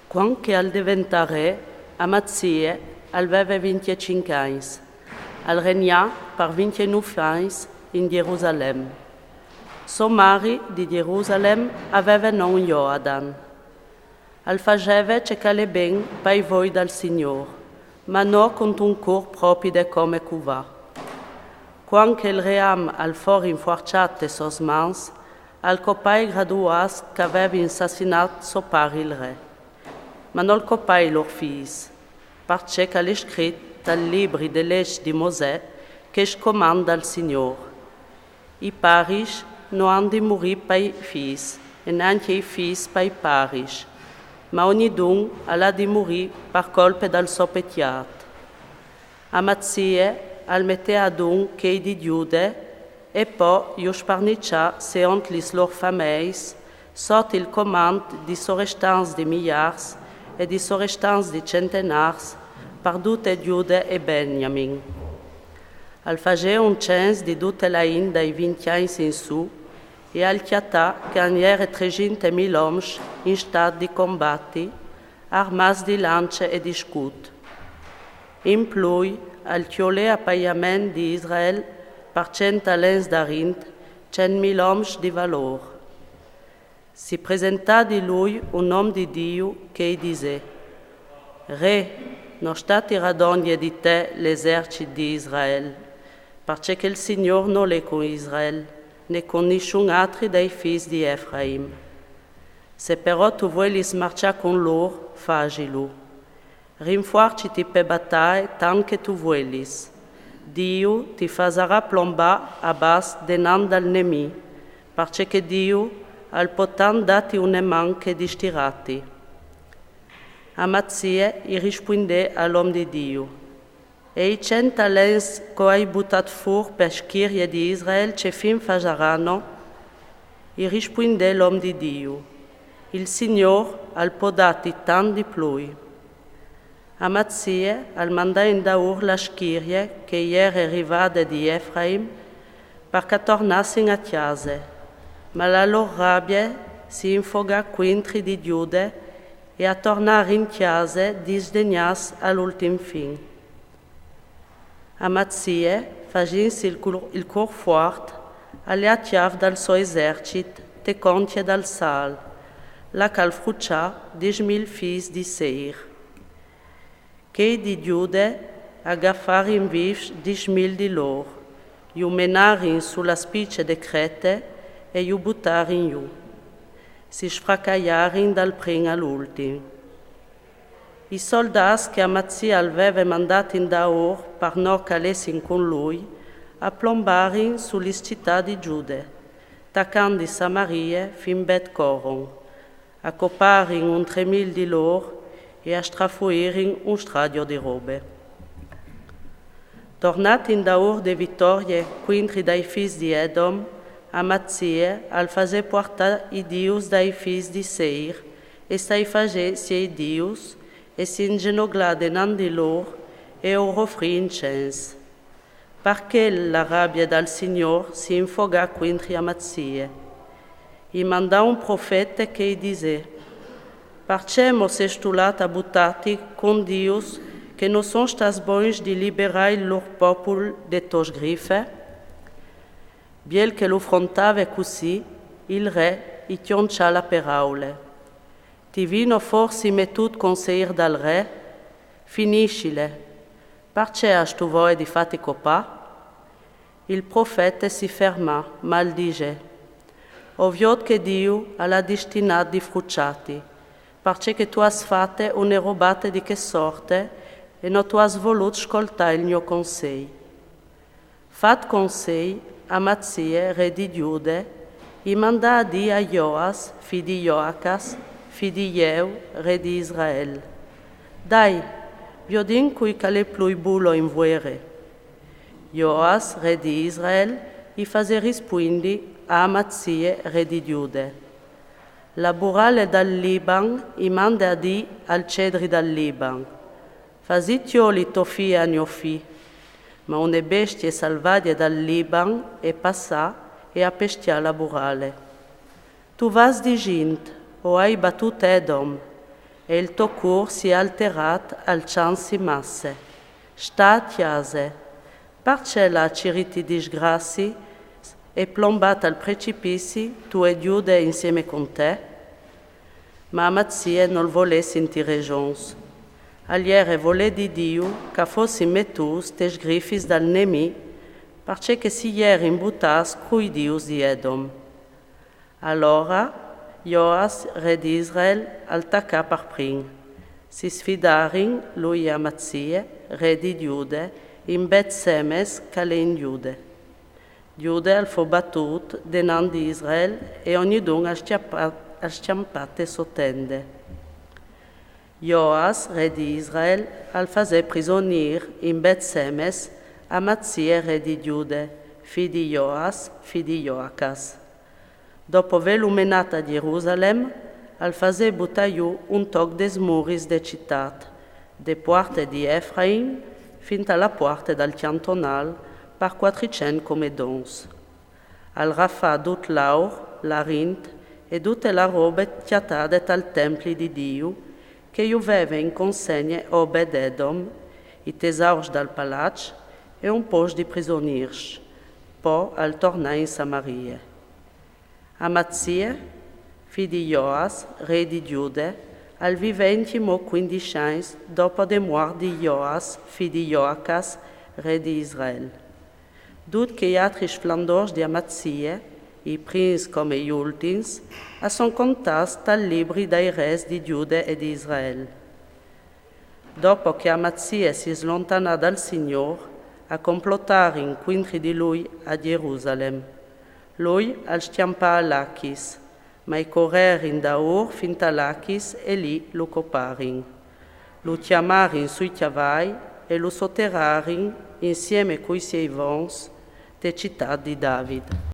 Quando al diventare Amazia aveva 25 anni, al regnà per 29 anni in Gerusalemme. Suo mari di Gerusalemme aveva nome Joadan. Al faceva ciò che è ben per voi dal Signore, ma non con un cor proprio come cuvà. Quando il ream al fuori inforciate sos mans, al copai graduas che aveva assassinato suo pari il re. Ma non copai lor fils, perché che è scritto dal libro de legge di Mosè che comanda al Signore. I paris non hanno di morire per i fils, e neanche i fils per i paris, ma ognuno ha di morire per colpa del suo peccato. Amazia al mette ad un che di Giude e poi io sparniccia secondo le loro famiglie sotto il comando di sorrestanze di migliaia e di sorrestanze di centenari per tutte Giude e Benjamin. Al fare un censo di tutte le in dai 20 anni in su e al chiatà che era 300.000 uomini in stato di combatti, armati di lance e di scudi. In più, al chiole appaiamento di Israele per 100 talenti d'arint, 100.000 uomini di valore. Si presentò di lui un uomo di Dio che disse: Re, non stati radogni di te l'esercito di Israele, perché il Signore non è con Israele, né con nessun altro dei figli di Efraim. Se però tu vuoi marciare con loro, fagilo. Rinforciti per battaglia tanto che tu vuoi. Dio ti farà plombare a base denaro dal nemico, perché Dio ha il potere dati una man che distirati. Amazia rispondè all'uomo di Dio: E i 100 talenti che hai buttato fuori per schirie di Israele che fin faranno? Rispondè l'uomo di Dio: Il Signore ha il potere tanto di più. Amazia al mandò in daur la schirie che era arrivata di Efraim perché tornassero a casa, ma la loro rabbia si infogò contro di Giuda e a tornare in casa disdegnasse all'ultimo fin. Amazia, facendosi il cor forte, alle chiave dal suo esercito te conti dal sal, la calfruccia 10.000 figli di Seir. Che di Giuda agaffare in viv 10.000 di loro, io menare sulla spiccia de crete e io buttare in giù. Si sfracagliare dal primo all'ultimo. I soldati che Amazia aveva mandato in Daur per non calessero con lui, a plombare sulle città di Giuda, taccando di Samaria fin Bet Coron, a coppare un 3.000 di loro e a strafuire un stradio di robe. Tornati in Daur de vittorie contro dai figli di Edom, Amazia al fase portare i dios dai figli di Seir e stai fase sei dios e si ingenogla denant di loro e oro offrì incenso. Perché la rabbia dal Signore si infogò contro Amazia. I mandò un profeta che disse: Perché Mosè stulata buttati con Dios che non sono stati buoni di liberare il loro popolo de tos griffe? Biel che lo affrontava così, il re gli tionciò la parola. Ti vino forse mettuto consigliere dal re? Finiscile. Perché hai tu voi di fatti copà? Il profeta si fermò, maldice. Ovvio che Dio ha la destinato di frucciati, perché tu hai fatto una robata di che sorte e non tu hai voluto ascoltare il mio consiglio. Fat consiglio, Amazia, re di Giuda, gli mandò a dire a Joas, figlio di Joacas, figlio di Jeu, re di Israele: Dai, io dico che è più buono in voi re. Joas, re di Israele, gli fece rispondere a Amazia, re di Giuda: La burale dal Liban gli manda a dire al cedri dal Liban: Fasitio li tofi a mio figlio. Ma una bestia salvata dal Liban è passata e ha pestiato la burale. Tu vas di gente, o hai battuto Edom, e il tuo cor si è alterat al chance masse. Statiase, parce la ciriti disgrassi e plombat al precipici, tu e Giude insieme con te? Ma Amatzie non volè sentire gions. Aliere volè di Dio che fossi metus te sgrifis dal nemi, parce che si ieri imbuttas cui Dius di Edom. Allora Joas, re di Israel, attacca per prim. Si sfidarin lui e Amatzie, re di Giude, in Bet Semes, che in Giude. Giude al fu battut denan di Israel e ognidun a sciampate sottende. Joas, re di Israel, al fase prisonier in Bet Semes Amatzie, re di Giude, fi di Joas, fi di Joacas. Dopo velumenata Gerusalem, al fase buttaiu un toc des muris de citat, de porte di Efraim, fin alla porte dal cantonal, par 400 comedons. Al rafa dut l'aur, la rint, e tutte la robe chiatate al templi di Dio, che iuveve in consegne Obed-Edom, i tesaurs dal palazzo e un po' di prisoniers, poi al tornare in Samaria. Amatzie, figlio di Joas, re di Giude, al viventimo 15 anni dopo la morte di Joas, figlio di Joacas, re di Israel. Tutti che gli altri splendori di Amatzie, i primi come gli ultimi, sono contati dal libro dei re di Giude e di Israele. Dopo che Amatzie si slontana dal Signore, a complottare incontri di lui a Gerusalemme. Lui al stiampa a Lachis, ma i correrin da Ur fin a Lachis e lì lo coparin. Lo chiamarin sui chiavai e lo sotterrarin insieme coi suoi vons, te città di David.